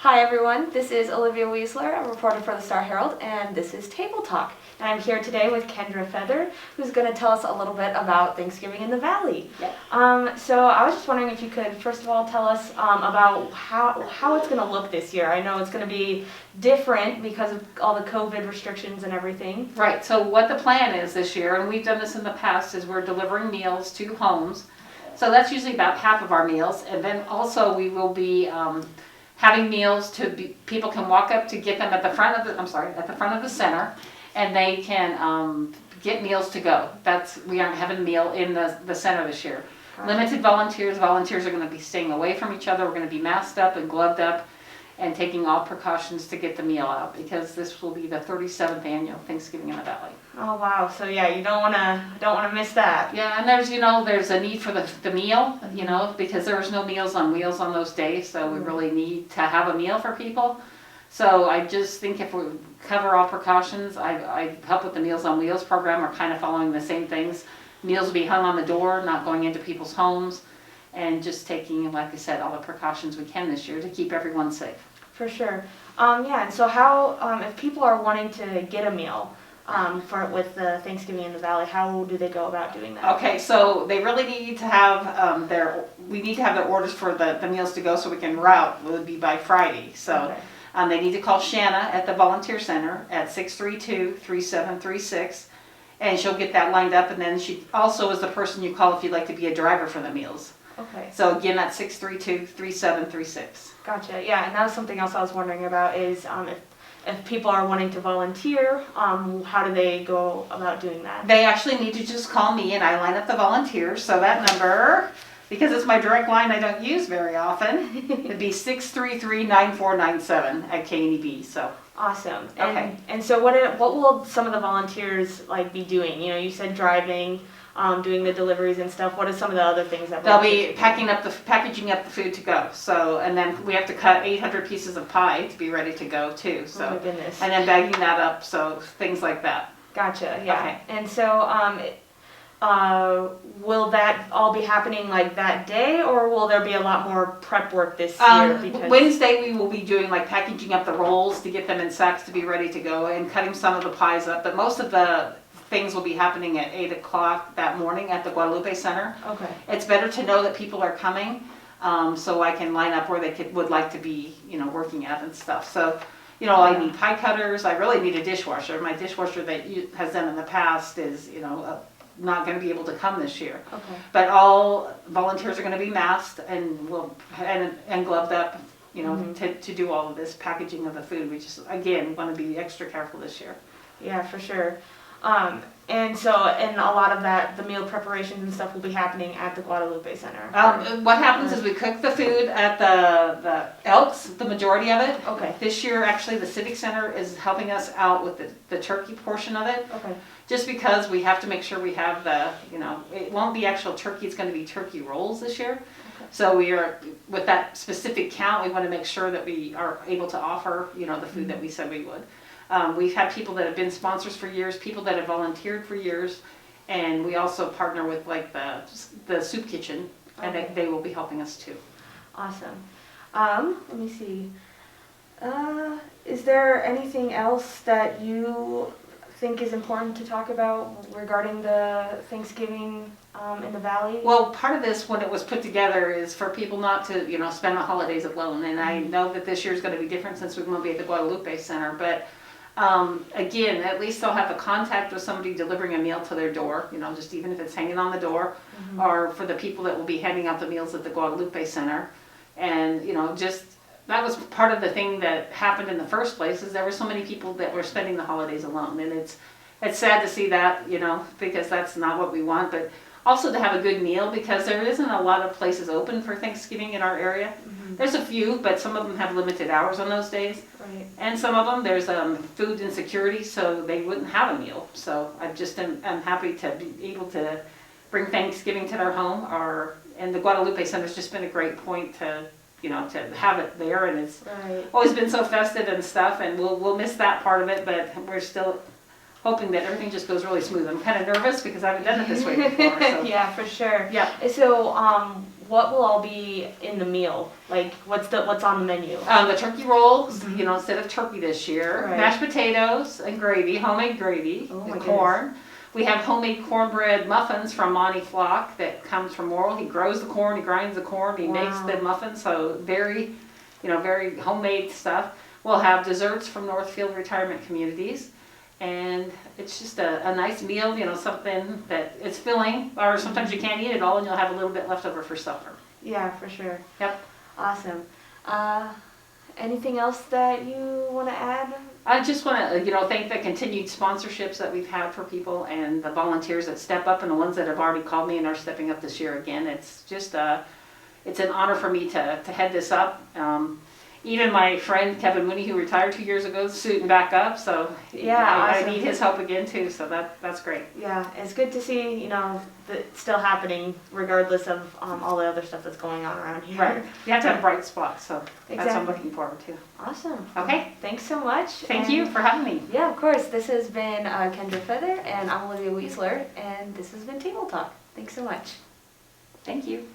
Hi everyone, this is Olivia Weisler, a reporter for the Star Herald, and this is Table Talk. And I'm here today with Kendra Feather, who's going to tell us a little bit about Thanksgiving in the Valley. Yep. So I was just wondering if you could, first of all, tell us about how it's going to look this year. I know it's going to be different because of all the COVID restrictions and everything. Right, so what the plan is this year, and we've done this in the past, is we're delivering meals to homes. So that's usually about half of our meals, and then also we will be having meals people can walk up to get them at the front of the center, and they can get meals to go. We aren't having a meal in the center this year. Limited volunteers. Volunteers are going to be staying away from each other. We're going to be masked up and gloved up and taking all precautions to get the meal out, because this will be the 37th annual Thanksgiving in the Valley. Oh wow! So yeah, you don't want to miss that. Yeah, and there's a need for the meal, because there's no Meals on Wheels on those days, so we really need to have a meal for people. So I just think if we cover all precautions, I help with the Meals on Wheels program. We're kind of following the same things. Meals will be hung on the door, not going into people's homes, and just taking, like I said, all the precautions we can this year to keep everyone safe. For sure. Yeah, and so how, if people are wanting to get a meal with the Thanksgiving in the Valley, how do they go about doing that? Okay, so they really need to have we need to have their orders for the meals to go so we can route. It would be by Friday. So they need to call Shanna at the Volunteer Center at 632-3736, and she'll get that lined up, and then she also is the person you call if you'd like to be a driver for the meals. Okay. So again, that's 632-3736. Gotcha. Yeah, and that was something else I was wondering about is if people are wanting to volunteer, how do they go about doing that? They actually need to just call me, and I line up the volunteers. So that number, because it's my direct line I don't use very often, it'd be 633-9497 at KNEB. So. Awesome. Okay. And so what will some of the volunteers be doing? You said driving, doing the deliveries and stuff. What are some of the other things that they'll be packaging up the food to go? So, and then we have to cut 800 pieces of pie to be ready to go too. So, oh my goodness. And then bagging that up. So things like that. Gotcha. Yeah. Okay. And so, will that all be happening like that day, or will there be a lot more prep work this year? Because Wednesday we will be doing packaging up the rolls to get them in sacks to be ready to go, and cutting some of the pies up. But most of the things will be happening at 8 o'clock that morning at the Guadalupe Center. Okay. It's better to know that people are coming, so I can line up where they would like to be, working at and stuff. So, I need pie cutters. I really need a dishwasher. My dishwasher that has done in the past is, not going to be able to come this year. Okay. But all volunteers are going to be masked and and gloved up, to do all of this packaging of the food. We just, again, want to be extra careful this year. Yeah, for sure. And a lot of that, the meal preparations and stuff will be happening at the Guadalupe Center. What happens is we cook the food at the Elks, the majority of it. Okay. This year, actually, the Civic Center is helping us out with the turkey portion of it. Okay. Just because we have to make sure we have it won't be actual turkey, it's going to be turkey rolls this year. Okay. So we are, with that specific count, we want to make sure that we are able to offer, the food that we said we would. We've had people that have been sponsors for years, people that have volunteered for years, and we also partner with the soup kitchen, and they will be helping us too. Awesome. Let me see. Is there anything else that you think is important to talk about regarding the Thanksgiving in the Valley? Well, part of this, when it was put together, is for people not to, spend the holidays alone. And I know that this year is going to be different since we won't be at the Guadalupe Center, but again, at least they'll have a contact with somebody delivering a meal to their door, just even if it's hanging on the door, or for the people that will be handing out the meals at the Guadalupe Center. And, that was part of the thing that happened in the first place, is there were so many people that were spending the holidays alone. And it's sad to see that, because that's not what we want, but also to have a good meal, because there isn't a lot of places open for Thanksgiving in our area. There's a few, but some of them have limited hours on those days. Right. And some of them, there's food insecurity, so they wouldn't have a meal. So I'm happy to be able to bring Thanksgiving to their home. And the Guadalupe Center's just been a great point to have it there, and it's always been so festive and stuff, and we'll miss that part of it, but we're still hoping that everything just goes really smooth. I'm kind of nervous because I haven't done it this way before. So. Yeah, for sure. Yeah. So, what will all be in the meal? Like, what's on the menu? The turkey rolls, instead of turkey this year, Right. mashed potatoes and gravy, homemade gravy, Oh my and corn. We have homemade cornbread muffins from Monty Flock that comes from Morrill. He grows the corn, he grinds the corn, he makes the muffins, so very, very homemade stuff. We'll have desserts from Northfield Retirement Communities. And it's just a nice meal, something that it's filling, or sometimes you can't eat it all and you'll have a little bit left over for supper. Yeah, for sure. Yep. Awesome. Anything else that you want to add? I just want to, thank the continued sponsorships that we've had for people and the volunteers that step up and the ones that have already called me and are stepping up this year again. It's just, it's an honor for me to head this up. Even my friend Kevin Mooney, who retired 2 years ago, is suiting back up. So yeah, I need his help again too. So that's great. Yeah, it's good to see, that it's still happening regardless of all the other stuff that's going on around here. Right. You have to have bright spots. So exactly. That's what I'm looking forward to. Awesome. Okay. Thanks so much. Thank you for having me. Yeah, of course. This has been Kendra Feather, and I'm Olivia Weisler, and this has been Table Talk. Thanks so much. Thank you.